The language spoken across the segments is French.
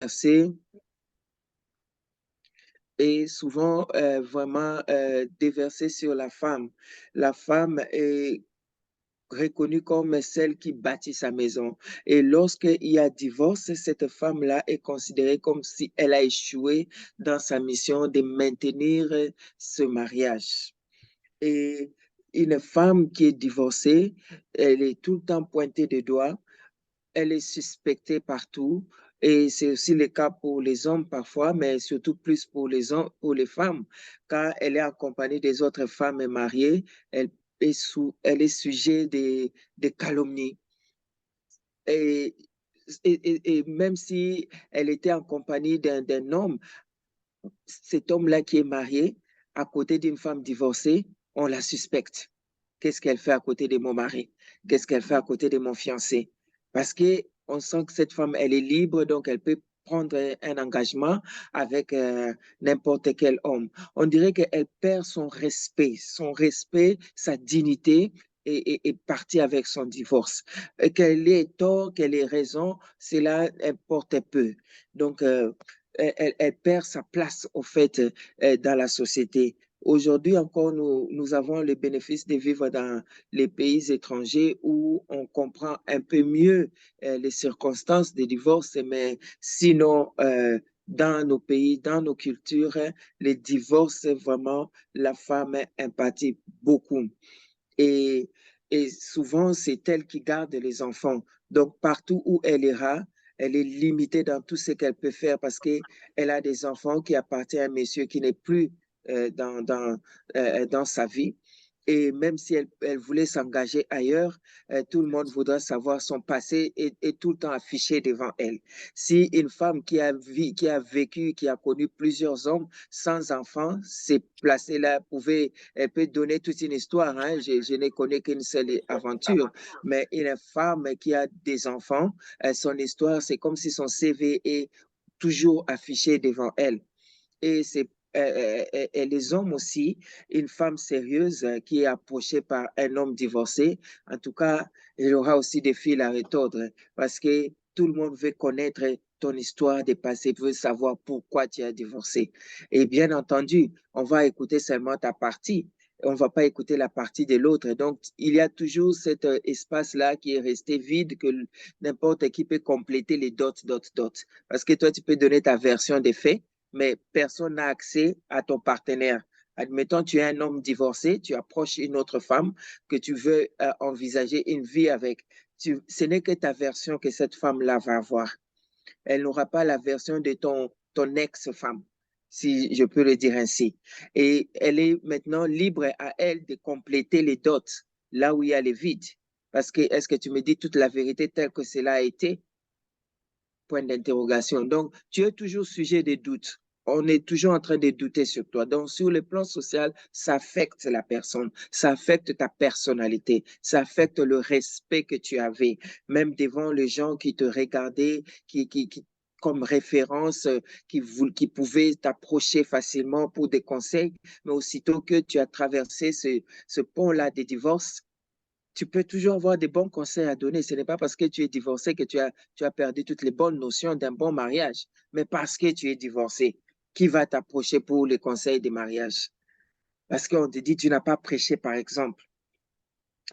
assez est souvent vraiment déversée sur la femme. La femme est reconnue comme celle qui bâtit sa maison. Et lorsqu'il y a divorce, cette femme-là est considérée comme si elle a échoué dans sa mission de maintenir ce mariage. Et une femme qui est divorcée, elle est tout le temps pointée de doigt, elle est suspectée partout. Et c'est aussi le cas pour les hommes parfois, mais surtout plus pour les hommes, pour les femmes. Quand elle est accompagnée des autres femmes mariées, elle elle est sujet des calomnies. Et, et même si elle était en compagnie d'un homme, cet homme-là qui est marié à côté d'une femme divorcée, on la suspecte. Qu'est-ce qu'elle fait à côté de mon mari? Qu'est-ce qu'elle fait à côté de mon fiancé? Parce qu'on sent que cette femme, elle est libre, donc elle peut prendre un engagement avec n'importe quel homme. On dirait qu'elle perd son respect, sa dignité est partie avec son divorce. Qu'elle ait tort, qu'elle ait raison, cela importe peu. Donc, elle perd sa place, au fait, dans la société. Aujourd'hui encore, nous avons le bénéfice de vivre dans les pays étrangers où on comprend un peu mieux les circonstances des divorces, mais sinon, dans nos pays, dans nos cultures, les divorces, vraiment, la femme impacte beaucoup. Et, et souvent, c'est elle qui garde les enfants. Donc, partout où elle ira, elle est limitée dans tout ce qu'elle peut faire parce qu'elle a des enfants qui appartiennent à un monsieur qui n'est plus dans sa vie. Et même si elle voulait s'engager ailleurs, tout le monde voudra savoir son passé et tout le temps affiché devant elle. Si une femme qui a vécu, qui a connu plusieurs hommes sans enfants, s'est placée là, elle peut donner toute une histoire. Hein. Je ne connais qu'une seule aventure. Mais une femme qui a des enfants, son histoire, c'est comme si son CV est toujours affiché devant elle. Et c'est et les hommes aussi, une femme sérieuse qui est approchée par un homme divorcé, en tout cas, il aura aussi des fils à retordre parce que tout le monde veut connaître ton histoire de passé, veut savoir pourquoi tu as divorcé. Et bien entendu, on va écouter seulement ta partie. On ne va pas écouter la partie de l'autre. Donc, il y a toujours cet espace-là qui est resté vide que n'importe qui peut compléter les dots, dots, dots. Parce que toi, tu peux donner ta version des faits, mais personne n'a accès à ton partenaire. Admettons, tu es un homme divorcé, tu approches une autre femme que tu veux envisager une vie avec. Ce n'est que ta version que cette femme-là va avoir. Elle n'aura pas la version de ton ex-femme, si je peux le dire ainsi. Et elle est maintenant libre à elle de compléter les dots là où il y a les vides. Parce que est-ce que tu me dis toute la vérité telle que cela a été? Point d'interrogation. Donc, tu es toujours sujet de doute. On est toujours en train de douter sur toi. Donc, sur le plan social, ça affecte la personne, ça affecte ta personnalité, ça affecte le respect que tu avais, même devant les gens qui te regardaient, comme référence, qui pouvaient t'approcher facilement pour des conseils. Mais aussitôt que tu as traversé ce pont-là des divorces, tu peux toujours avoir des bons conseils à donner. Ce n'est pas parce que tu es divorcé que tu as perdu toutes les bonnes notions d'un bon mariage, mais parce que tu es divorcé. Qui va t'approcher pour les conseils de mariage? Parce qu'on te dit, tu n'as pas prêché, par exemple.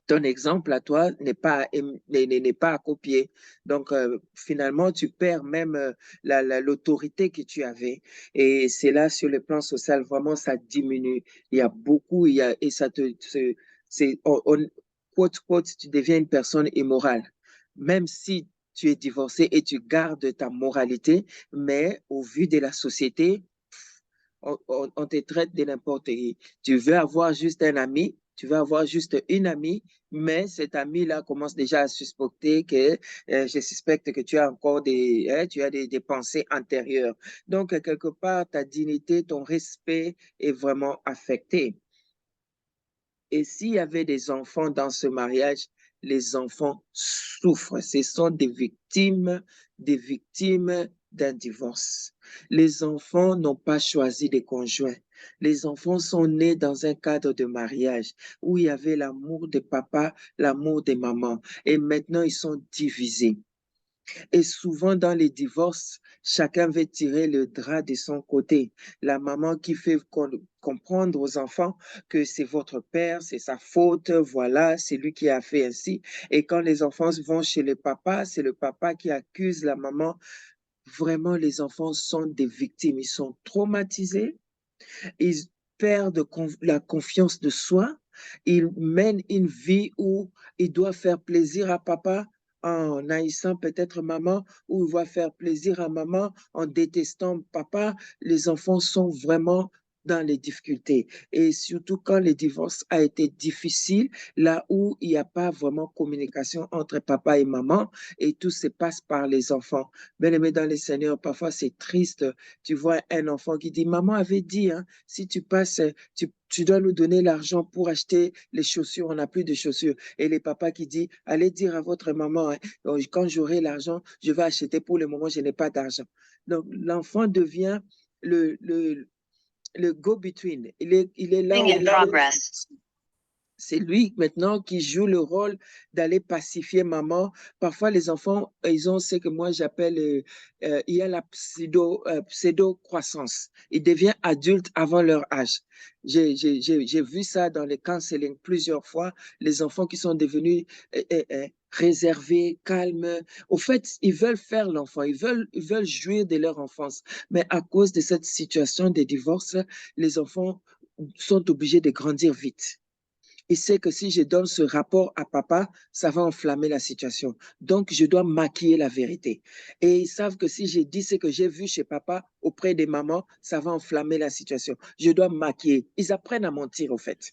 Ton exemple à toi n'est pas à copier. Donc, finalement, tu perds même l'autorité que tu avais. Et c'est là, sur le plan social, vraiment, ça diminue. Il y a beaucoup, et ça quote, quote, tu deviens une personne immorale. Même si tu es divorcé et tu gardes ta moralité, mais au vu de la société, on te traite de n'importe qui. Tu veux avoir juste un ami, tu veux avoir juste une amie, mais cet ami-là commence déjà à suspecter que je suspecte que tu as encore tu as des pensées antérieures. Donc, quelque part, ta dignité, ton respect est vraiment affecté. Et s'il y avait des enfants dans ce mariage, les enfants souffrent. Ce sont des victimes d'un divorce. Les enfants n'ont pas choisi de conjoint. Les enfants sont nés dans un cadre de mariage où il y avait l'amour de papa, l'amour de maman. Et maintenant, ils sont divisés. Et souvent, dans les divorces, chacun veut tirer le drap de son côté. La maman qui fait comprendre aux enfants que c'est votre père, c'est sa faute, voilà, c'est lui qui a fait ainsi. Et quand les enfants vont chez le papa, c'est le papa qui accuse la maman. Vraiment, les enfants sont des victimes. Ils sont traumatisés, ils perdent la confiance de soi, ils mènent une vie où ils doivent faire plaisir à papa en haïssant peut-être maman, ou ils vont faire plaisir à maman en détestant papa. Les enfants sont vraiment dans les difficultés. Et surtout quand le divorce a été difficile, là où il n'y a pas vraiment communication entre papa et maman, et tout se passe par les enfants. Bien aimé dans les Seigneurs, parfois c'est triste. Tu vois un enfant qui dit, maman avait dit, hein, si tu passes, tu dois nous donner l'argent pour acheter les chaussures, on n'a plus de chaussures. Et les papas qui disent, allez dire à votre maman, hein, quand j'aurai l'argent, je vais acheter. Pour le moment, je n'ai pas d'argent. Donc, l'enfant devient le, le, le go-between. Il est là. C'est lui maintenant qui joue le rôle d'aller pacifier maman. Parfois, les enfants, ils ont ce que moi j'appelle, il y a la pseudo-croissance. Ils deviennent adultes avant leur âge. J'ai vu ça dans les counseling plusieurs fois. Les enfants qui sont devenus réservés, calmes. Au fait, ils veulent faire l'enfant, ils veulent jouir de leur enfance. Mais à cause de cette situation de divorce, les enfants sont obligés de grandir vite. Il sait que si je donne ce rapport à papa, ça va enflammer la situation. Donc, je dois maquiller la vérité. Et ils savent que si je dis ce que j'ai vu chez papa auprès des mamans, ça va enflammer la situation. Je dois maquiller. Ils apprennent à mentir, au fait,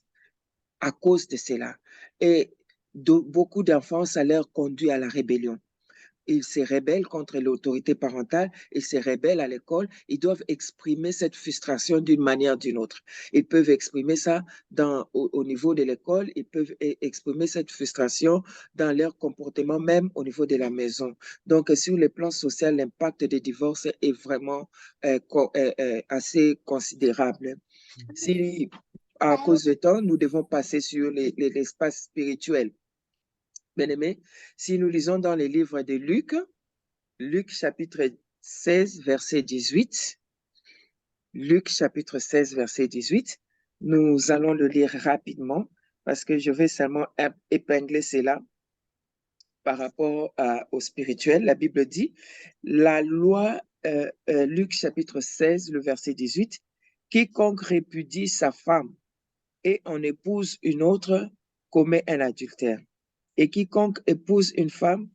à cause de cela. Et beaucoup d'enfants, ça leur conduit à la rébellion. Ils se rebellent contre l'autorité parentale, ils se rebellent à l'école, ils doivent exprimer cette frustration d'une manière ou d'une autre. Ils peuvent exprimer ça au niveau de l'école, ils peuvent exprimer cette frustration dans leur comportement, même au niveau de la maison. Donc, sur le plan social, l'impact des divorces est vraiment assez considérable. Si, à cause de temps, nous devons passer sur l'espace spirituel. Bien-aimés, si nous lisons dans les livres de Luc, Luc chapitre 16, verset 18. Luc chapitre 16, verset 18. Nous allons le lire rapidement parce que je vais seulement épingler cela par rapport au spirituel. La Bible dit, la loi, Luc chapitre 16, le verset 18, quiconque répudie sa femme et en épouse une autre commet un adultère. Et quiconque épouse une femme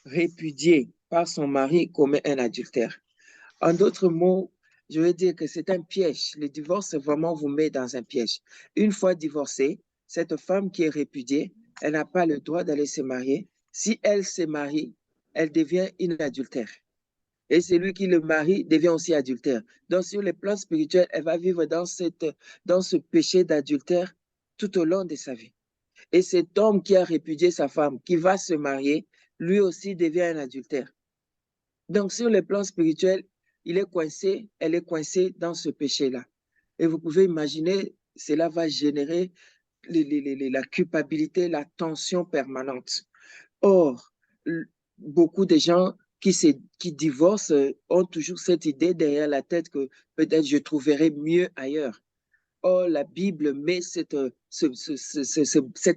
répudiée par son mari commet un adultère. En d'autres mots, je veux dire que c'est un piège. Le divorce vraiment vous met dans un piège. Une fois divorcée, cette femme qui est répudiée, elle n'a pas le droit d'aller se marier. Si elle se marie, elle devient une adultère. Et celui qui le marie devient aussi adultère. Donc, sur le plan spirituel, elle va vivre dans ce péché d'adultère tout au long de sa vie. Et cet homme qui a répudié sa femme, qui va se marier, lui aussi devient un adultère. Donc, sur le plan spirituel, il est coincé, elle est coincée dans ce péché-là. Et vous pouvez imaginer, cela va générer la culpabilité, la tension permanente. Or, beaucoup de gens qui divorcent ont toujours cette idée derrière la tête que peut-être je trouverai mieux ailleurs. Or, la Bible met cette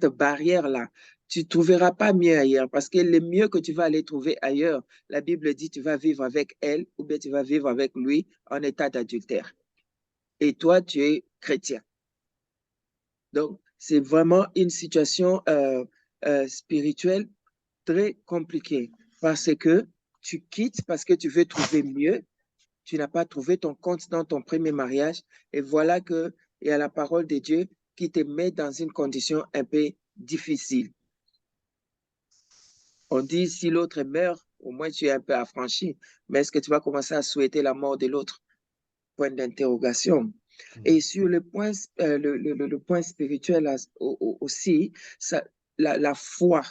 barrière-là. Tu ne trouveras pas mieux ailleurs parce que le mieux que tu vas aller trouver ailleurs, la Bible dit tu vas vivre avec elle ou bien tu vas vivre avec lui en état d'adultère. Et toi, tu es chrétien. Donc, c'est vraiment une situation spirituelle très compliquée parce que tu quittes parce que tu veux trouver mieux. Tu n'as pas trouvé ton compte dans ton premier mariage. Et voilà qu'il y a la parole de Dieu qui te met dans une condition un peu difficile. On dit, si l'autre meurt, au moins tu es un peu affranchi. Mais est-ce que tu vas commencer à souhaiter la mort de l'autre? Point d'interrogation. Et sur le point, le point spirituel aussi, ça, la foi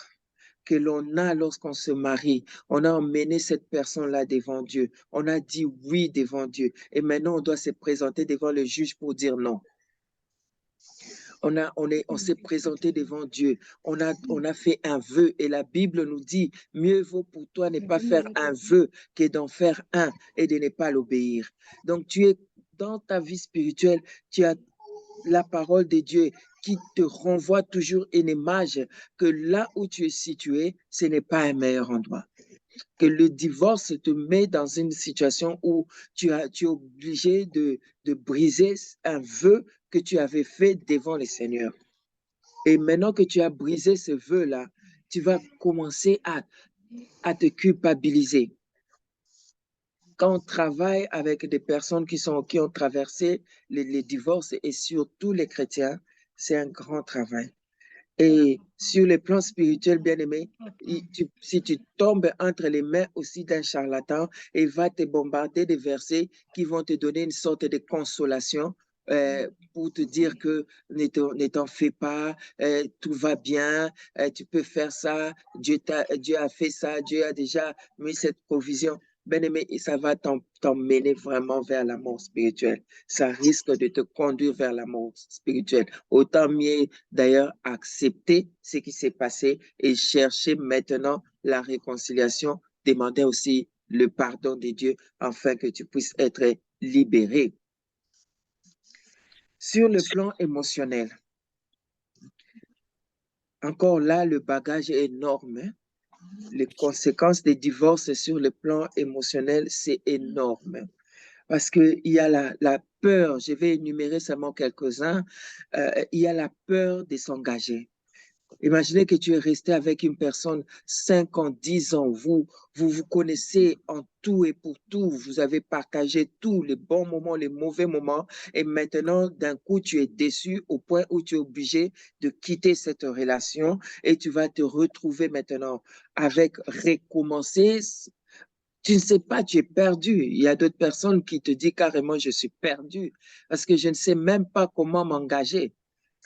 que l'on a lorsqu'on se marie. On a emmené cette personne-là devant Dieu. On a dit oui devant Dieu. Et maintenant, on doit se présenter devant le juge pour dire non. on s'est présenté devant Dieu. On a fait un vœu et la Bible nous dit, mieux vaut pour toi ne pas faire un vœu que d'en faire un et de ne pas l'obéir. Donc, tu es dans ta vie spirituelle, tu as la parole de Dieu qui te renvoie toujours une image que là où tu es situé, ce n'est pas un meilleur endroit. Que le divorce te met dans une situation où tu es obligé de briser un vœu que tu avais fait devant le Seigneur. Et maintenant que tu as brisé ce vœu-là, tu vas commencer à te culpabiliser. Quand on travaille avec des personnes qui ont traversé les divorces et surtout les chrétiens, c'est un grand travail. Et sur le plan spirituel, bien-aimé, si tu tombes entre les mains aussi d'un charlatan, il va te bombarder de versets qui vont te donner une sorte de consolation pour te dire que ne t'en fais pas, tout va bien, tu peux faire ça, Dieu a fait ça, Dieu a déjà mis cette provision. Bien-aimé, ça va t'emmener vraiment vers la mort spirituelle. Ça risque de te conduire vers la mort spirituelle. Autant mieux d'ailleurs accepter ce qui s'est passé et chercher maintenant la réconciliation, demander aussi le pardon de Dieu afin que tu puisses être libéré. Sur le plan émotionnel, encore là, le bagage est énorme. Hein? Les conséquences des divorces sur le plan émotionnel, c'est énorme. Parce qu'il y a la peur, je vais énumérer seulement quelques-uns, il y a la peur de s'engager. Imaginez que tu es resté avec une personne 5 ans, 10 ans, vous connaissez en tout et pour tout, vous avez partagé tous les bons moments, les mauvais moments, et maintenant, d'un coup, tu es déçu au point où tu es obligé de quitter cette relation et tu vas te retrouver maintenant avec recommencer. Tu ne sais pas, tu es perdu. Il y a d'autres personnes qui te disent carrément, je suis perdu parce que je ne sais même pas comment m'engager.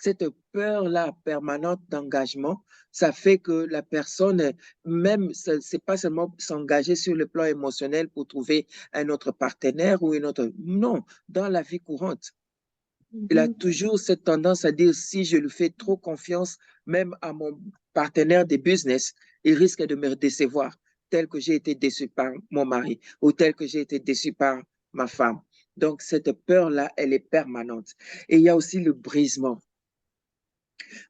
Cette peur-là permanente d'engagement, ça fait que la personne, même, c'est pas seulement s'engager sur le plan émotionnel pour trouver un autre partenaire ou une autre. Non, dans la vie courante. Il a toujours cette tendance à dire, si je lui fais trop confiance, même à mon partenaire de business, il risque de me décevoir, tel que j'ai été déçu par mon mari ou tel que j'ai été déçu par ma femme. Donc, cette peur-là, elle est permanente. Et il y a aussi le brisement.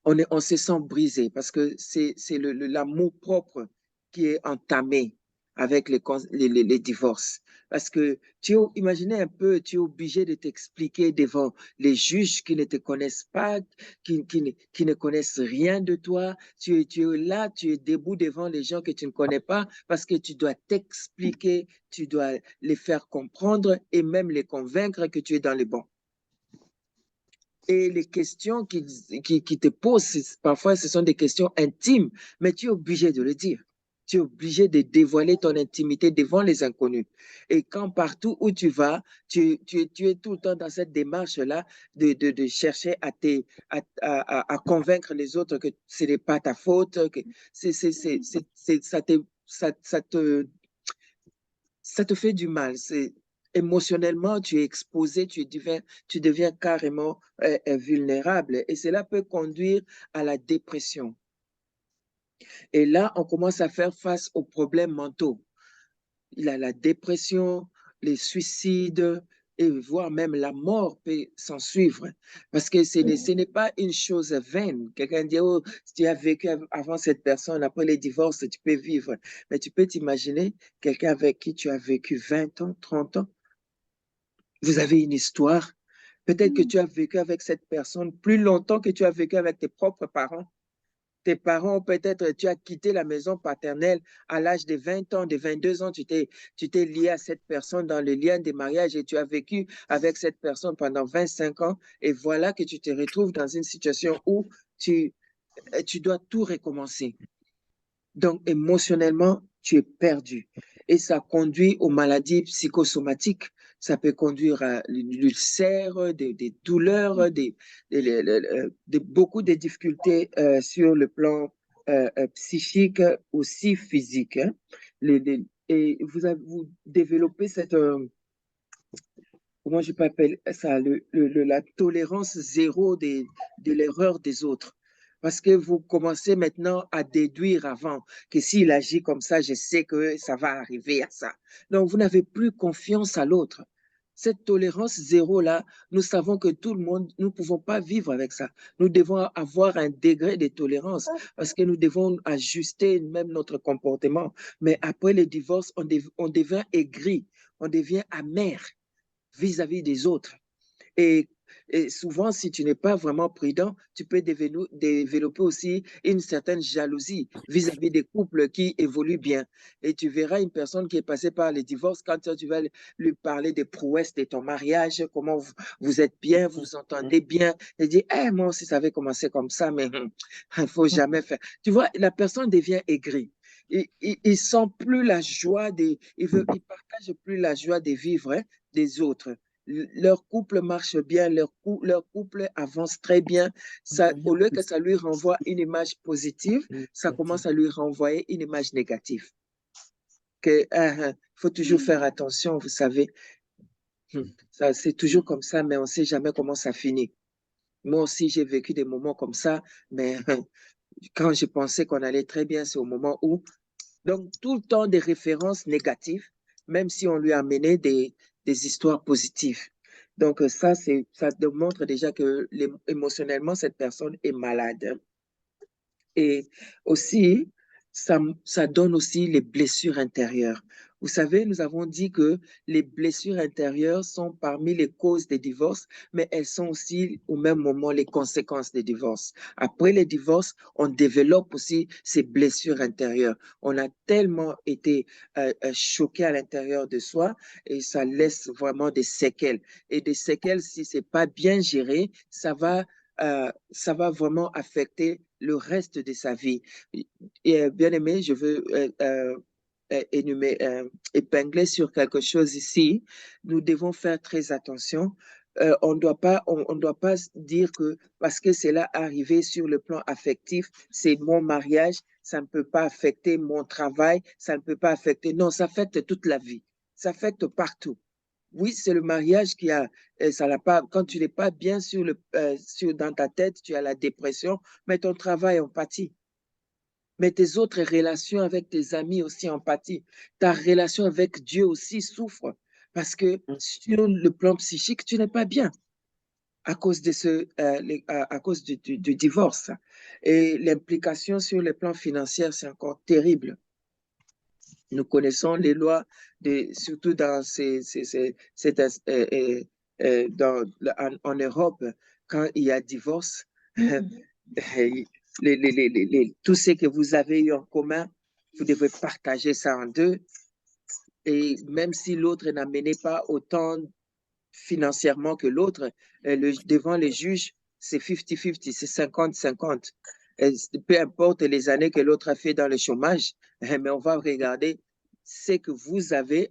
On se sent brisé parce que c'est l'amour propre qui est entamé avec les divorces. Parce que imaginez un peu, tu es obligé de t'expliquer devant les juges qui ne te connaissent pas, qui ne connaissent rien de toi. Tu es là, tu es debout devant les gens que tu ne connais pas parce que tu dois t'expliquer, tu dois les faire comprendre et même les convaincre que tu es dans le bon. Et les questions qui te posent, parfois, ce sont des questions intimes, mais tu es obligé de le dire. Tu es obligé de dévoiler ton intimité devant les inconnus. Et quand partout où tu vas, tu es tout le temps dans cette démarche-là de chercher à convaincre les autres que ce n'est pas ta faute, que ça te fait du mal. Émotionnellement, tu es exposé, tu deviens carrément vulnérable et cela peut conduire à la dépression. Et là, on commence à faire face aux problèmes mentaux. Il y a la dépression, les suicides et voire même la mort peut s'en suivre. Parce que ce n'est pas une chose vaine. Quelqu'un dit, oh, si tu as vécu avant cette personne, après les divorces, tu peux vivre. Mais tu peux t'imaginer quelqu'un avec qui tu as vécu 20 ans, 30 ans. Vous avez une histoire. Peut-être que tu as vécu avec cette personne plus longtemps que tu as vécu avec tes propres parents. Tes parents, peut-être, tu as quitté la maison paternelle à l'âge de 20 ans, de 22 ans, tu t'es lié à cette personne dans le lien de mariage et tu as vécu avec cette personne pendant 25 ans. Et voilà que tu te retrouves dans une situation où tu dois tout recommencer. Donc, émotionnellement, tu es perdu. Et ça conduit aux maladies psychosomatiques. Ça peut conduire à l'ulcère, des douleurs, beaucoup de difficultés sur le plan psychique, aussi physique. Hein. Et vous développez comment je peux appeler ça, la tolérance zéro de l'erreur des autres. Parce que vous commencez maintenant à déduire avant que s'il agit comme ça, je sais que ça va arriver à ça. Donc, vous n'avez plus confiance à l'autre. Cette tolérance zéro-là, nous savons que tout le monde, nous ne pouvons pas vivre avec ça. Nous devons avoir un degré de tolérance parce que nous devons ajuster même notre comportement. Mais après le divorce, on devient aigri, on devient amer vis-à-vis des autres. Et, et souvent, si tu n'es pas vraiment prudent, tu peux développer aussi une certaine jalousie vis-à-vis des couples qui évoluent bien. Et tu verras une personne qui est passée par le divorce, quand tu vas lui parler des prouesses de ton mariage, comment vous êtes bien, vous vous entendez bien, et dit, eh, moi aussi, ça avait commencé comme ça, mais il ne faut jamais faire. Tu vois, la personne devient aigrie. Il sent plus la joie il partage plus la joie de vivre hein, des autres. Leur couple marche bien, leur couple avance très bien. Ça, au lieu que ça lui renvoie une image positive, ça commence à lui renvoyer une image négative. Faut toujours faire attention, vous savez. Ça, c'est toujours comme ça, mais on ne sait jamais comment ça finit. Moi aussi, j'ai vécu des moments comme ça, mais quand je pensais qu'on allait très bien, c'est au moment où. Donc, tout le temps des références négatives, même si on lui a amené des histoires positives. Donc, ça démontre déjà que émotionnellement, cette personne est malade. Et aussi, ça donne aussi les blessures intérieures. Vous savez, nous avons dit que les blessures intérieures sont parmi les causes des divorces, mais elles sont aussi au même moment les conséquences des divorces. Après les divorces, on développe aussi ces blessures intérieures. On a tellement été choqué à l'intérieur de soi et ça laisse vraiment des séquelles. Et des séquelles, si c'est pas bien géré, ça va vraiment affecter le reste de sa vie. Et, bien aimé, je veux épingler sur quelque chose ici. Nous devons faire très attention. On doit pas dire que parce que c'est là arrivé sur le plan affectif, c'est mon mariage, ça ne peut pas affecter mon travail, ça ne peut pas affecter. Non, ça affecte toute la vie. Ça affecte partout. Oui, c'est le mariage qui a, ça l'a pas, quand tu n'es pas bien dans ta tête, tu as la dépression, mais ton travail en pâtit. Mais tes autres relations avec tes amis aussi en pâtit. Ta relation avec Dieu aussi souffre parce que sur le plan psychique, tu n'es pas bien à cause de à cause du divorce. Et l'implication sur le plan financier, c'est encore terrible. Nous connaissons les lois, surtout dans, en Europe, quand il y a divorce, tout ce que vous avez eu en commun, vous devez partager ça en deux. Et même si l'autre n'amenait pas autant financièrement que l'autre, devant les juges, c'est 50-50, c'est 50-50. Peu importe les années que l'autre a fait dans le chômage, mais on va regarder ce que vous avez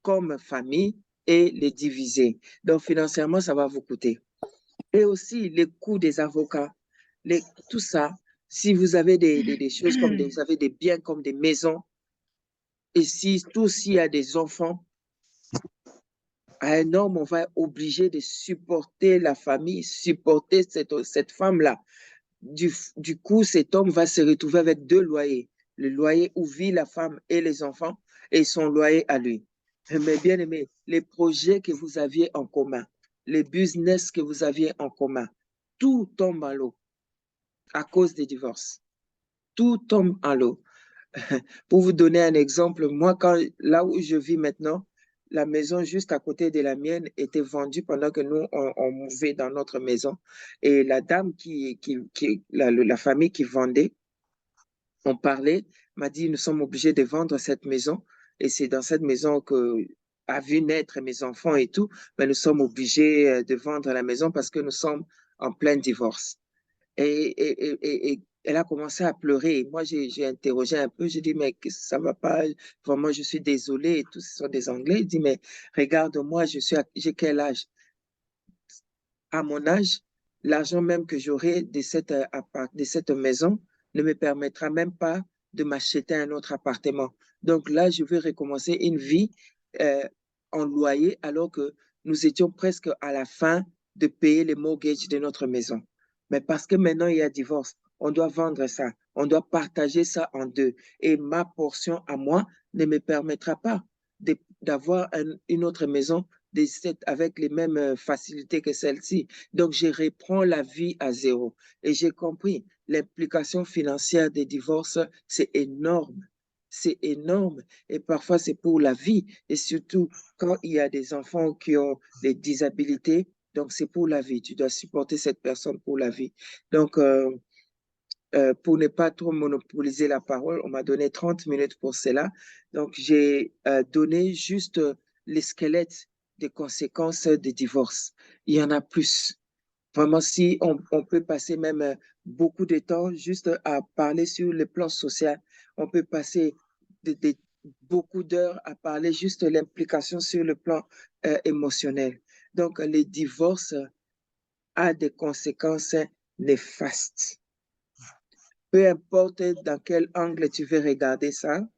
comme famille et les diviser. Donc, financièrement, ça va vous coûter. Et aussi, les coûts des avocats, tout ça, si vous avez des choses comme vous avez des biens comme des maisons, et si tout s'il y a des enfants, à un homme, on va être obligé de supporter la famille, supporter cette femme-là. Du coup, cet homme va se retrouver avec deux loyers. Le loyer où vit la femme et les enfants et son loyer à lui. Mais bien aimé, les projets que vous aviez en commun, les business que vous aviez en commun, tout tombe à l'eau à cause des divorces. Tout tombe à l'eau. Pour vous donner un exemple, moi, là où je vis maintenant, la maison juste à côté de la mienne était vendue pendant que nous, on mouvait dans notre maison. Et la dame la famille qui vendait, on parlait, m'a dit, nous sommes obligés de vendre cette maison. Et c'est dans cette maison que a vu naître mes enfants et tout, mais nous sommes obligés de vendre la maison parce que nous sommes en plein divorce. Et elle a commencé à pleurer. Moi, j'ai interrogé un peu. J'ai dit, mais ça va pas? Vraiment, je suis désolée. Et tous, ce sont des Anglais. Il dit, mais regarde-moi, j'ai quel âge? À mon âge, l'argent même que j'aurai de cette maison ne me permettra même pas de m'acheter un autre appartement. Donc là, je veux recommencer une vie euh, en loyer alors que nous étions presque à la fin de payer les mortgages de notre maison. Mais parce que maintenant il y a divorce, on doit vendre ça, on doit partager ça en deux. Et ma portion à moi ne me permettra pas d'avoir une autre maison avec les mêmes facilités que celle-ci. Donc, je reprends la vie à zéro. Et j'ai compris, l'implication financière des divorces, c'est énorme. C'est énorme. Et parfois, c'est pour la vie. Et surtout, quand il y a des enfants qui ont des disabilités, donc c'est pour la vie. Tu dois supporter cette personne pour la vie. Donc, pour ne pas trop monopoliser la parole, on m'a donné 30 minutes pour cela. Donc, j'ai donné juste les squelettes des conséquences des divorces. Il y en a plus. Vraiment, si on peut passer même beaucoup de temps juste à parler sur le plan social, on peut passer beaucoup d'heures à parler juste de l'implication sur le plan émotionnel. Donc, les divorces a des conséquences néfastes. Peu importe dans quel angle tu veux regarder ça,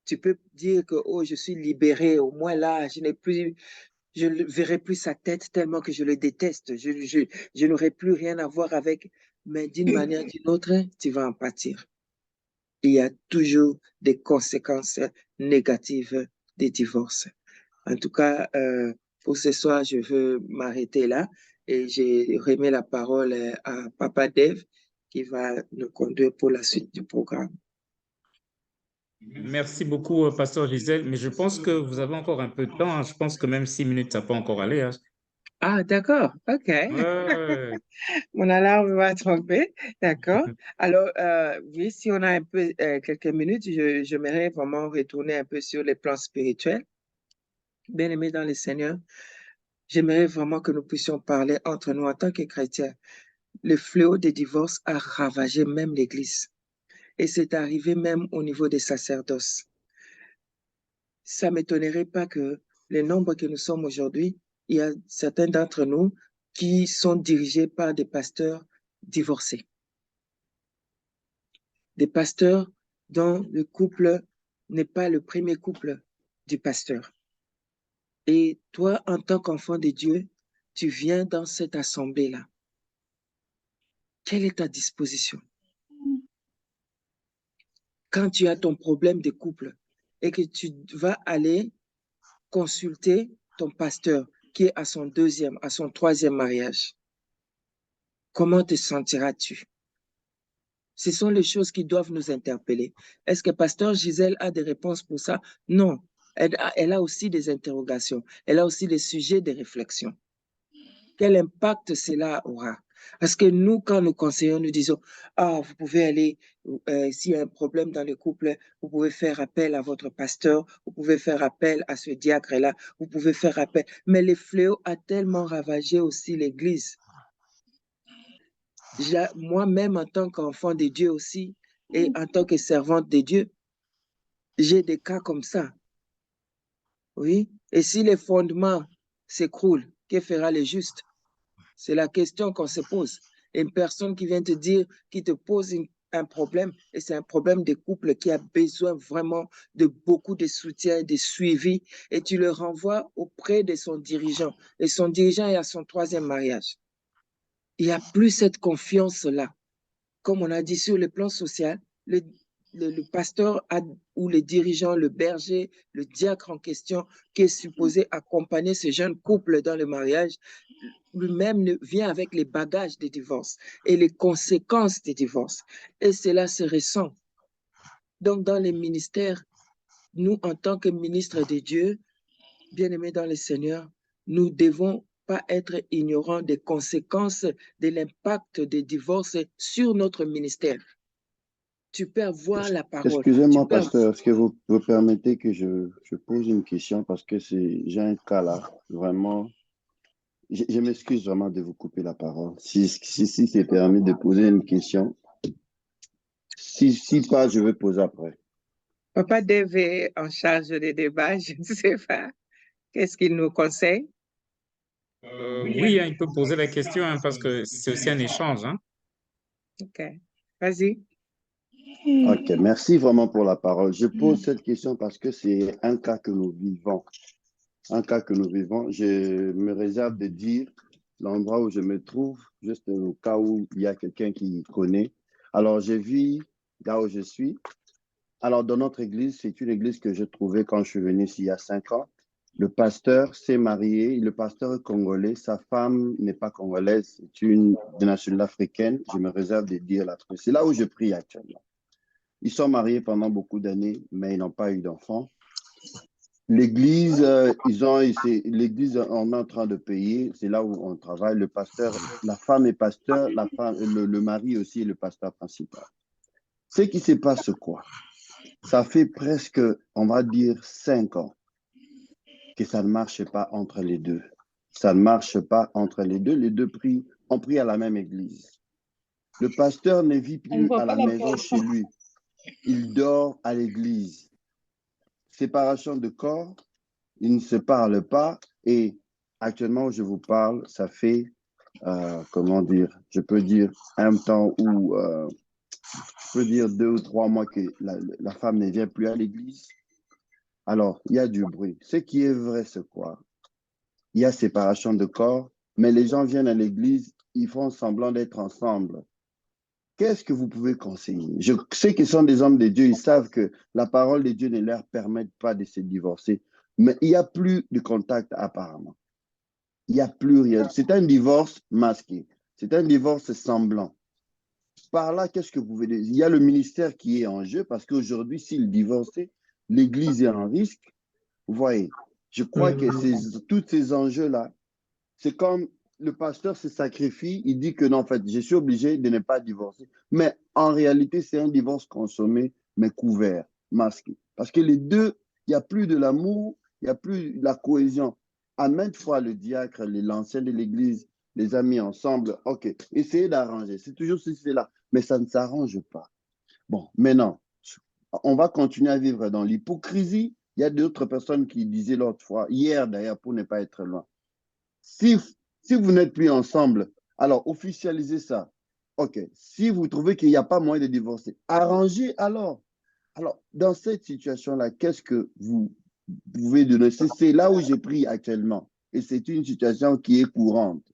tu peux dire que oh, je suis libéré, au moins là, je ne verrai plus sa tête tellement que je le déteste. Je n'aurai plus rien à voir avec, mais d'une manière ou d'une autre, tu vas en pâtir. Il y a toujours des conséquences négatives des divorces. En tout cas, pour ce soir, je veux m'arrêter là et j'ai remis la parole à Papa Dave qui va nous conduire pour la suite du programme. Merci beaucoup, Pasteur Gisèle, mais je pense que vous avez encore un peu de temps, hein. Je pense que même 6 minutes, ça peut encore aller, hein. Ah, d'accord, OK. Ouais. Mon alarme va tromper, d'accord. Alors, oui, si on a un peu, quelques minutes, j'aimerais vraiment retourner un peu sur les plans spirituels. Bien-aimés dans le Seigneur, j'aimerais vraiment que nous puissions parler entre nous en tant que chrétiens. Le fléau des divorces a ravagé même l'Église et c'est arrivé même au niveau des sacerdoces. Ça ne m'étonnerait pas que le nombre que nous sommes aujourd'hui, il y a certains d'entre nous qui sont dirigés par des pasteurs divorcés, des pasteurs dont le couple n'est pas le premier couple du pasteur. Et toi, en tant qu'enfant de Dieu, tu viens dans cette assemblée-là. Quelle est ta disposition? Quand tu as ton problème de couple et que tu vas aller consulter ton pasteur qui est à son deuxième, à son troisième mariage, comment te sentiras-tu? Ce sont les choses qui doivent nous interpeller. Est-ce que Pasteur Gisèle a des réponses pour ça? Non. Elle a aussi des interrogations. Elle a aussi des sujets de réflexion. Quel impact cela aura? Parce que nous, quand nous conseillons, nous disons, ah, vous pouvez aller, s'il y a un problème dans le couple, vous pouvez faire appel à votre pasteur, vous pouvez faire appel à ce diacre-là, vous pouvez faire appel. Mais le fléau a tellement ravagé aussi l'Église. Moi-même, en tant qu'enfant de Dieu aussi, et en tant que servante de Dieu, j'ai des cas comme ça. Oui. Et si les fondements s'écroulent, que fera le juste? C'est la question qu'on se pose. Une personne qui vient te dire, qui te pose un problème, et c'est un problème de couple qui a besoin vraiment de beaucoup de soutien et de suivi, et tu le renvoies auprès de son dirigeant. Et son dirigeant est à son troisième mariage. Il n'y a plus cette confiance-là. Comme on a dit sur le plan social, le pasteur ou le dirigeant, le berger, le diacre en question, qui est supposé accompagner ce jeune couple dans le mariage, lui-même vient avec les bagages des divorces et les conséquences des divorces. Et cela se ressent. Donc, dans les ministères, nous, en tant que ministres de Dieu, bien-aimés dans le Seigneur, nous ne devons pas être ignorants des conséquences de l'impact des divorces sur notre ministère. Tu peux avoir la parole. Excusez-moi, pasteur, est-ce que vous permettez que je pose une question parce que j'ai un cas là, vraiment, je m'excuse vraiment de vous couper la parole. Si c'est permis de poser une question, si pas, je vais poser après. Papa Dave est en charge des débats, je ne sais pas. Qu'est-ce qu'il nous conseille? Oui, hein, il peut poser la question, hein, parce que c'est aussi un échange, hein. OK. Vas-y. Ok, merci vraiment pour la parole. Je pose cette question parce que c'est un cas que nous vivons. un cas que nous vivons. Je me réserve de dire l'endroit où je me trouve, juste au cas où il y a quelqu'un qui connaît. Alors, je vis là où je suis. Alors, dans notre église, c'est une église que je trouvais quand je suis venu ici il y a 5 ans. Le pasteur s'est marié, le pasteur est congolais, sa femme n'est pas congolaise, c'est une de nationalité africaine. Je me réserve de dire la truc. C'est là où je prie actuellement. Ils sont mariés pendant beaucoup d'années, mais ils n'ont pas eu d'enfants. L'église, l'église, on est en train de payer, c'est là où on travaille. Le pasteur, la femme est pasteur, le mari aussi est le pasteur principal. Ce qui se passe quoi? Ça fait presque, on va dire, 5 ans que ça ne marche pas entre les deux. Ça ne marche pas entre les deux. Les deux prient, on prie à la même église. Le pasteur ne vit plus à la maison chez lui. Il dort à l'église. Séparation de corps, ils ne se parlent pas. Et actuellement, je vous parle, ça fait, comment dire, je peux dire un temps où, je peux dire 2 ou 3 mois que la femme ne vient plus à l'église. Alors, il y a du bruit. Ce qui est vrai, c'est quoi? Il y a séparation de corps, mais les gens viennent à l'église, ils font semblant d'être ensemble. Qu'est-ce que vous pouvez conseiller? Je sais qu'ils sont des hommes de Dieu, ils savent que la parole de Dieu ne leur permet pas de se divorcer, mais il n'y a plus de contact apparemment. Il n'y a plus rien. C'est un divorce masqué. C'est un divorce semblant. Par là, qu'est-ce que vous pouvez dire? Il y a le ministère qui est en jeu parce qu'aujourd'hui, s'il divorçait, l'Église est en risque. Vous voyez, je crois que tous ces enjeux-là, c'est comme le pasteur se sacrifie, il dit que non, en fait, je suis obligé de ne pas divorcer. Mais en réalité, c'est un divorce consommé, mais couvert, masqué. Parce que les deux, il n'y a plus de l'amour, il n'y a plus de la cohésion. À maintes fois, le diacre, l'ancien de l'Église, les amis ensemble, OK, essayez d'arranger. C'est toujours ceci, c'est là. Mais ça ne s'arrange pas. Bon, maintenant, on va continuer à vivre dans l'hypocrisie. Il y a d'autres personnes qui disaient l'autre fois, hier d'ailleurs, pour ne pas être loin, si, si vous n'êtes plus ensemble, alors officialisez ça. OK. Si vous trouvez qu'il n'y a pas moyen de divorcer, arrangez alors. Alors, dans cette situation-là, qu'est-ce que vous pouvez donner? C'est là où j'ai pris actuellement. Et c'est une situation qui est courante,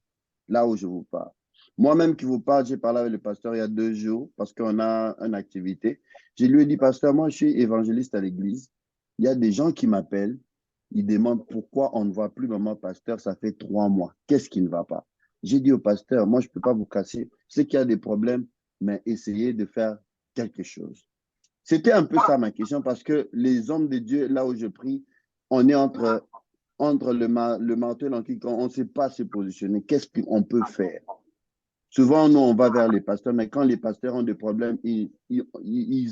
là où je vous parle. Moi-même qui vous parle, j'ai parlé avec le pasteur il y a 2 jours parce qu'on a une activité. Je lui ai dit, pasteur, moi, je suis évangéliste à l'église. Il y a des gens qui m'appellent. Ils demandent pourquoi on ne voit plus maman pasteur. Ça fait 3 mois. Qu'est-ce qui ne va pas? J'ai dit au pasteur, moi, je ne peux pas vous casser. Je sais qu'il y a des problèmes, mais essayez de faire quelque chose. C'était un peu ça ma question parce que les hommes de Dieu, là où je prie, on est entre le marteau et l'enquille, on ne sait pas se positionner. Qu'est-ce qu'on peut faire? Souvent, nous, on va vers les pasteurs, mais quand les pasteurs ont des problèmes, ils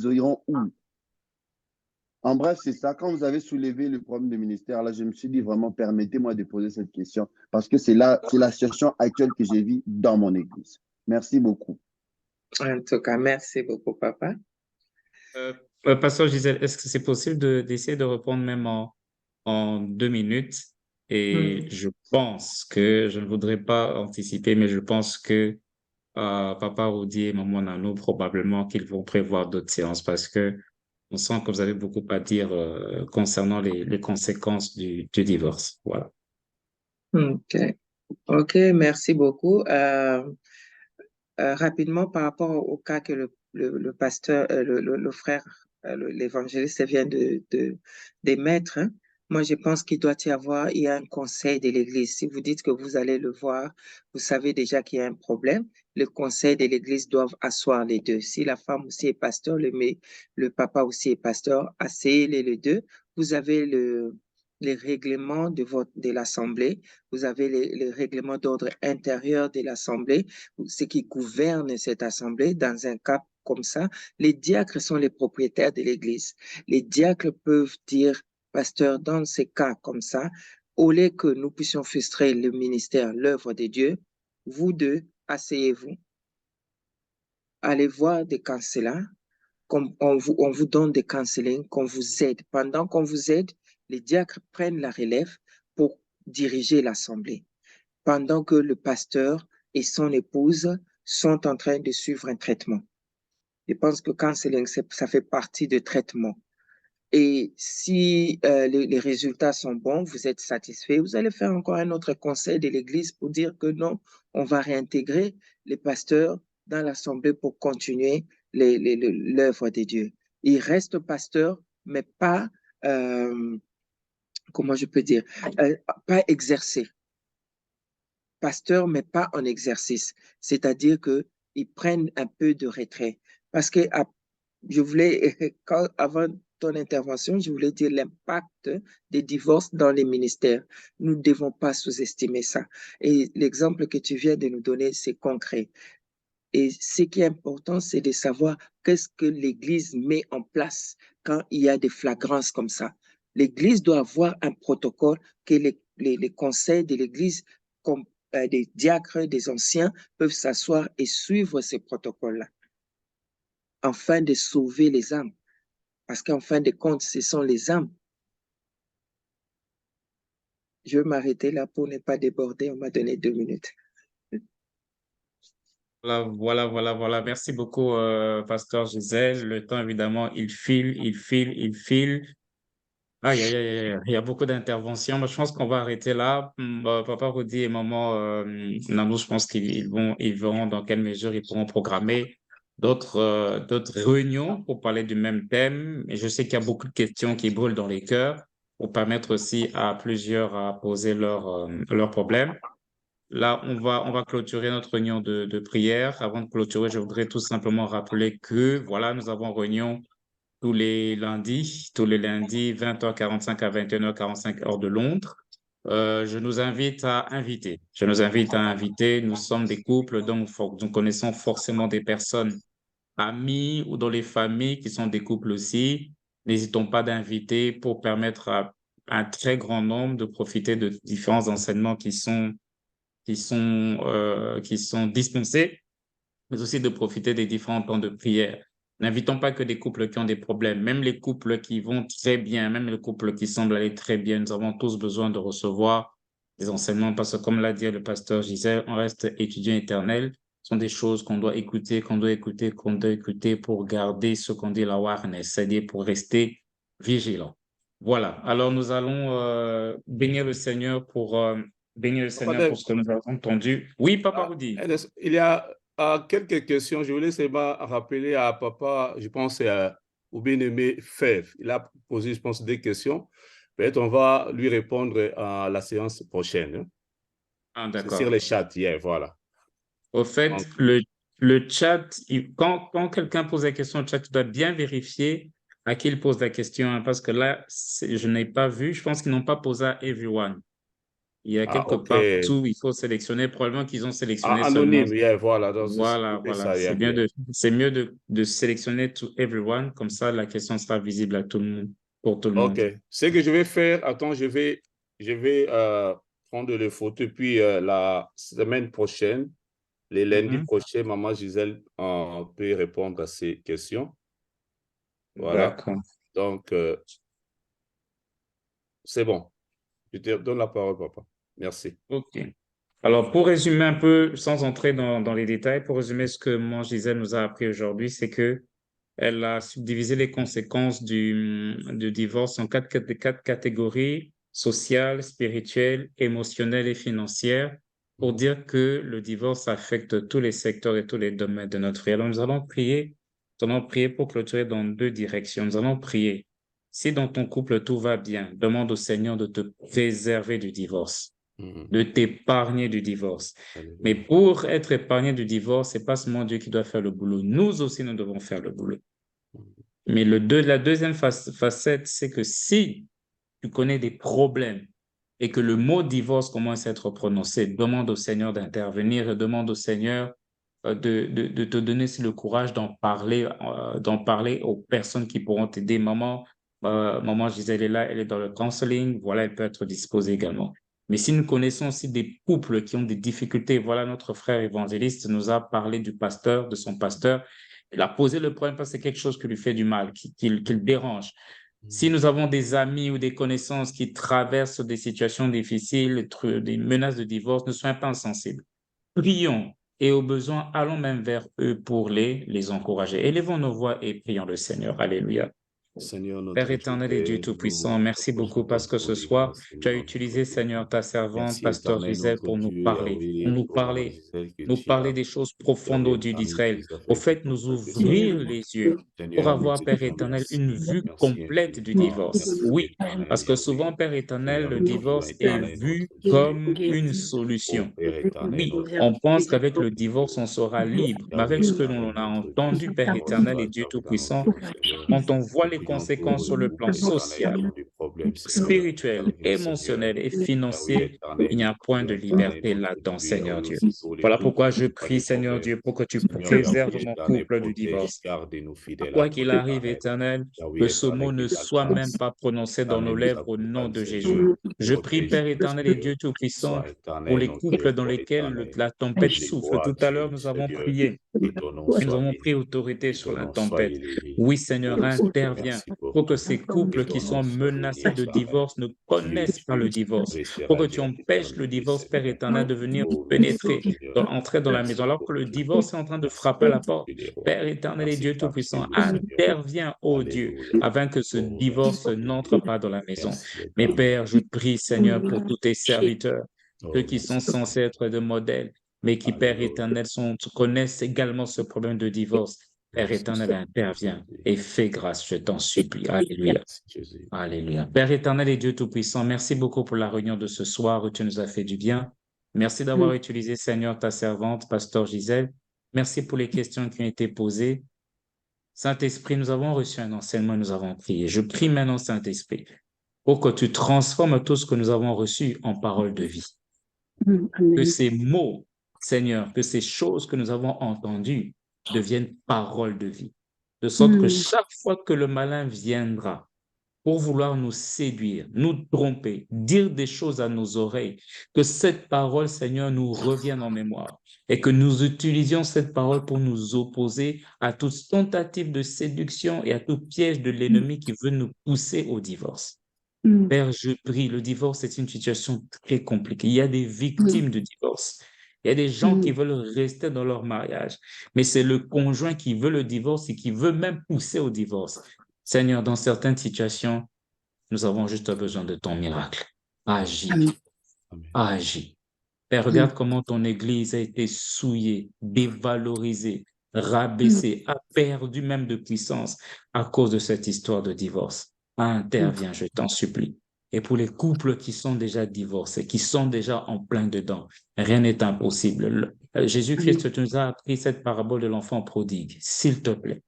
iront où? En bref, c'est ça. Quand vous avez soulevé le problème du ministère, là, je me suis dit vraiment, permettez-moi de poser cette question parce que c'est la situation actuelle que j'ai vue dans mon église. Merci beaucoup. En tout cas, merci beaucoup, papa. Pasteur Gisèle, est-ce que c'est possible d'essayer de répondre même en 2 minutes? Et je pense que, je ne voudrais pas anticiper, mais je pense que Papa Rudy et Maman Nano, probablement qu'ils vont prévoir d'autres séances parce que on sent que vous avez beaucoup à dire concernant les conséquences du divorce. Voilà. OK. OK, merci beaucoup. Rapidement, par rapport au cas que le pasteur, le frère, l'évangéliste vient d'émettre, hein, moi, je pense qu'il doit y avoir, il y a un conseil de l'Église. Si vous dites que vous allez le voir, vous savez déjà qu'il y a un problème. Le conseil de l'Église doit asseoir les deux. Si la femme aussi est pasteur, le papa aussi est pasteur, asseyez-les les deux. Vous avez les règlements de l'Assemblée. Vous avez les règlements d'ordre intérieur de l'Assemblée, ce qui gouverne cette assemblée. Dans un cas comme ça, les diacres sont les propriétaires de l'Église. Les diacres peuvent dire, pasteur, dans ces cas comme ça, au lieu que nous puissions frustrer le ministère, l'œuvre de Dieu, vous deux, asseyez-vous, allez voir des counselors, on vous donne des counseling, qu'on vous aide. Pendant qu'on vous aide, les diacres prennent la relève pour diriger l'assemblée. Pendant que le pasteur et son épouse sont en train de suivre un traitement. Je pense que counseling, ça fait partie du traitement. Et si les résultats sont bons, vous êtes satisfait, vous allez faire encore un autre conseil de l'Église pour dire que non, on va réintégrer les pasteurs dans l'Assemblée pour continuer l'œuvre de Dieu. Ils restent pasteurs, mais pas, comment je peux dire, pas exercés. Pasteurs, mais pas en exercice. C'est-à-dire qu'ils prennent un peu de retrait. Parce que je voulais, avant ton intervention, je voulais dire l'impact des divorces dans les ministères. Nous ne devons pas sous-estimer ça. Et l'exemple que tu viens de nous donner, c'est concret. Et ce qui est important, c'est de savoir qu'est-ce que l'Église met en place quand il y a des flagrances comme ça. L'Église doit avoir un protocole que les conseils de l'Église, comme des diacres, des anciens, peuvent s'asseoir et suivre ces protocoles-là, afin de sauver les âmes. Parce qu'en fin de compte, ce sont les âmes. Je vais m'arrêter là pour ne pas déborder. On m'a donné 2 minutes. Voilà. Merci beaucoup, Pasteur Gisèle. Le temps, évidemment, il file. Il y a beaucoup d'interventions. Mais je pense qu'on va arrêter là. Papa Rudy et Maman Nanou, je pense ils verront dans quelle mesure ils pourront programmer d'autres réunions pour parler du même thème. Et je sais qu'il y a beaucoup de questions qui brûlent dans les cœurs pour permettre aussi à plusieurs à poser leurs problèmes. Là, on va clôturer notre réunion de prière. Avant de clôturer, je voudrais tout simplement rappeler que, voilà, nous avons réunion tous les lundis, 20h45 à 21h45 heure de Londres. Je nous invite à inviter. Nous sommes des couples, donc nous connaissons forcément des personnes amis ou dans les familles qui sont des couples aussi. N'hésitons pas d'inviter pour permettre à un très grand nombre de profiter de différents enseignements qui sont dispensés, mais aussi de profiter des différents temps de prière. N'invitons pas que des couples qui ont des problèmes, même les couples qui vont très bien, même les couples qui semblent aller très bien. Nous avons tous besoin de recevoir des enseignements parce que, comme l'a dit le pasteur Gisèle, on reste étudiant éternel. Ce sont des choses qu'on doit écouter, qu'on doit écouter pour garder ce qu'on dit la awareness, c'est-à-dire pour rester vigilant. Voilà. Alors, nous allons bénir le Seigneur pour ce que nous avons entendu. Oui, Papa Rudy. Il y a quelques questions. Je voulais seulement rappeler à papa, je pense, au bien-aimé Fev. Il a posé, je pense, des questions. Peut-être on va lui répondre à la séance prochaine. Ah, C'est d'accord. sur le chat hier, voilà. Au fait, Donc, le chat, quand quelqu'un pose la question au chat, tu dois bien vérifier à qui il pose la question, hein, parce que là, je n'ai pas vu. Je pense qu'ils n'ont pas posé à everyone. Il y a quelque OK. part tout, il faut sélectionner. Probablement qu'ils ont sélectionné seulement. Anonyme, yeah, voilà. Donc, Voilà. ça, yeah, C'est mieux de sélectionner to everyone, comme ça la question sera visible à tout le monde, pour tout le OK. monde. Ce que je vais faire, attends, je vais prendre les photos, puis la semaine prochaine, les lundis prochains, Maman Gisèle peut répondre à ces questions. Voilà. D'accord. Donc, c'est bon. Je te donne la parole, papa. Merci. OK. Alors, pour résumer un peu, sans entrer dans les détails, pour résumer ce que mon Gisèle nous a appris aujourd'hui, c'est que elle a subdivisé les conséquences du divorce en quatre catégories: sociales, spirituelles, émotionnelles et financières, pour dire que le divorce affecte tous les secteurs et tous les domaines de notre vie. Alors, nous allons prier pour clôturer dans 2 directions. Nous allons prier. Si dans ton couple tout va bien, demande au Seigneur de te préserver du divorce, de t'épargner du divorce. Mais pour être épargné du divorce, c'est pas seulement Dieu qui doit faire le boulot. Nous aussi, nous devons faire le boulot. Mais la deuxième facette, c'est que si tu connais des problèmes et que le mot divorce commence à être prononcé, demande au Seigneur d'intervenir et demande au Seigneur de te donner le courage d'en parler aux personnes qui pourront t'aider. Maman Gisèle est là, elle est dans le counseling, voilà, elle peut être disposée également. Mais si nous connaissons aussi des couples qui ont des difficultés, voilà, notre frère évangéliste nous a parlé de son pasteur. Il a posé le problème parce que c'est quelque chose qui lui fait du mal, qui le dérange. Si nous avons des amis ou des connaissances qui traversent des situations difficiles, des menaces de divorce, ne soyons pas insensibles. Prions et au besoin, allons même vers eux pour les encourager. Élevons nos voix et prions le Seigneur. Alléluia. Seigneur, notre Père Dieu, éternel et Dieu Père, Tout-Puissant, nous merci beaucoup proposons parce que ce ton soir, grâce, tu as Seigneur, utilisé, notre Dieu. Seigneur, ta servante, Merci, Pasteur éternel, Gisèle, notre pour Dieu, Yahweh, nous pour Maman parler, Gisèle que nous tu parler as, des choses tu as profondes au bien Dieu parmi d'Israël. tes Au affaires qui fait, t'ont nous prêté, ouvrir Seigneur. les yeux pour Seigneur, nous avoir, te Père disons éternel, une merci. vue Merci complète du infiniment. divorce. Merci, Oui, éternel parce que Yahweh. souvent, Père éternel, Seigneur, le nous disons divorce est éternel, vu notre Dieu. comme une Ô solution. Père éternel, Oui, notre on Dieu. pense qu'avec le divorce, on sera libre. Mais avec Yahweh ce que l'on éternel, a notre entendu, Dieu. Père Gloire éternel et soit Dieu ta vie dans nos Tout-Puissant, vies, Seigneur. quand on voit Nous les prions pour conséquences sur le nous, plan éternel, qui social, ont des problèmes, Seigneur. spirituel, Interviens, Seigneur. émotionnel et Yahweh financier, il éternel, n'y a nous point prions, de éternel, liberté notre là-dedans, Dieu. Seigneur Yahweh Dieu. aussi pour les Voilà couples pourquoi qui je n'ont pas prie, de Seigneur problème. Dieu, pour que tu Seigneur préserves Yahweh mon éternel, couple du protège, divorce. garde-nous fidèles à Quoi toi, qu'il arrive, éternel. éternel, Yahweh que ce éternel, mot que ne ta soit même grâce pas prononcé dans nos éternel nous lèvres au nom accompagne, de Seigneur. Jésus. Je prie, Protège, Père éternel et Seigneur. Dieu Tout-Puissant, Sois pour éternel, les notre couples dans foi lesquels éternelle. la tempête Il est souffle. gloire Tout à l'heure, Dieu, nous avons Seigneur. prié. Que ton nom Et nous soit avons pris béni. autorité Que sur ton la nom soit tempête. élevé. Oui, Oh Seigneur, Dieu, interviens merci pour pour que tout. ces Que couples qui ton nom sont soit béni, menacés de éternel. divorce ne Dieu, connaissent pas le tu divorce. Pour resteras que tu Dieu empêches le d'éternité, divorce, Père Seigneur. éternel, de venir Oh, merci, pénétrer, Seigneur. d'entrer dans la maison. Merci Alors pour que le tout. divorce est en train de Merci frapper à pour la tout, porte. les rois. Père éternel et Merci Dieu parce que Tout-Puissant, oui, Seigneur. interviens, ô Dieu, Alléluia. afin que ce Oh, divorce merci, n'entre Seigneur. pas dans la maison. Merci, Mais éternel. Père, je prie, Seigneur, pour tous tes serviteurs, ceux Oh, qui sont merci, censés Seigneur. être de modèles, mais qui, Père Alléluia. éternel, connaissent également ce problème de divorce. Père Merci, éternel, Seigneur. interviens et fais grâce, je t'en supplie. Alléluia. Merci, Jésus. Alléluia. Père éternel et Dieu Tout-Puissant, merci beaucoup pour la réunion de ce soir où tu nous as fait du bien. Merci d'avoir utilisé, Seigneur, ta servante, Pasteur Gisèle. Merci pour les questions qui ont été posées. Saint-Esprit, nous avons reçu un enseignement et nous avons prié. Je prie maintenant, Saint-Esprit, pour que tu transformes tout ce que nous avons reçu en paroles de vie. Que ces mots, Seigneur, que ces choses que nous avons entendues deviennent paroles de vie. De sorte que chaque fois que le malin viendra pour vouloir nous séduire, nous tromper, dire des choses à nos oreilles, que cette parole, Seigneur, nous revienne en mémoire et que nous utilisions cette parole pour nous opposer à toute tentative de séduction et à tout piège de l'ennemi qui veut nous pousser au divorce. Père, je prie, le divorce est une situation très compliquée. Il y a des victimes de divorce. Il y a des gens qui veulent rester dans leur mariage, mais c'est le conjoint qui veut le divorce et qui veut même pousser au divorce. Seigneur, dans certaines situations, nous avons juste besoin de ton miracle. Agis, agis. Père, regarde comment ton Église a été souillée, dévalorisée, rabaissée, a perdu même de puissance à cause de cette histoire de divorce. Interviens, je t'en supplie. Et pour les couples qui sont déjà divorcés, qui sont déjà en plein dedans, rien n'est impossible. Jésus-Christ, tu nous as appris cette parabole de l'enfant prodigue. S'il te plaît,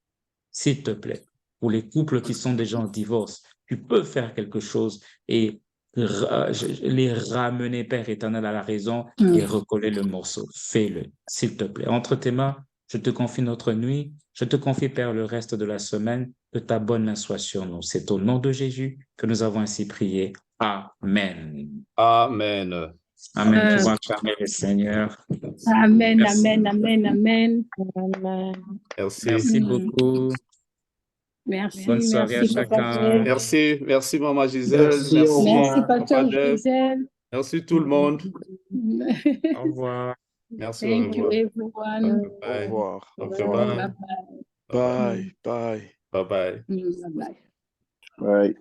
pour les couples qui sont déjà en divorce, tu peux faire quelque chose et les ramener, Père éternel, à la raison et recoller le morceau. Fais-le, s'il te plaît. Entre tes mains, je te confie notre nuit. Je te confie, Père, le reste de la semaine. Que ta bonne main soit sur nous. C'est au nom de Jésus que nous avons ainsi prié. Amen. Amen. Amen. Tu vas acclamer le Seigneur. Amen, Merci. amen, amen, amen. Merci. Merci beaucoup. Merci, Bonne soirée à merci, Papa chacun. Jay. Merci, merci, Maman Gisèle. Merci, au Merci, revoir. Pasteur Papa Jeff. Gisèle. Merci tout le monde. Au revoir. Merci, au Thank you, revoir. everyone. Au Bye. revoir. Au Okay, revoir. bye. Bye-bye. Bye. Bye. Bye-bye. Bye-bye. Bye.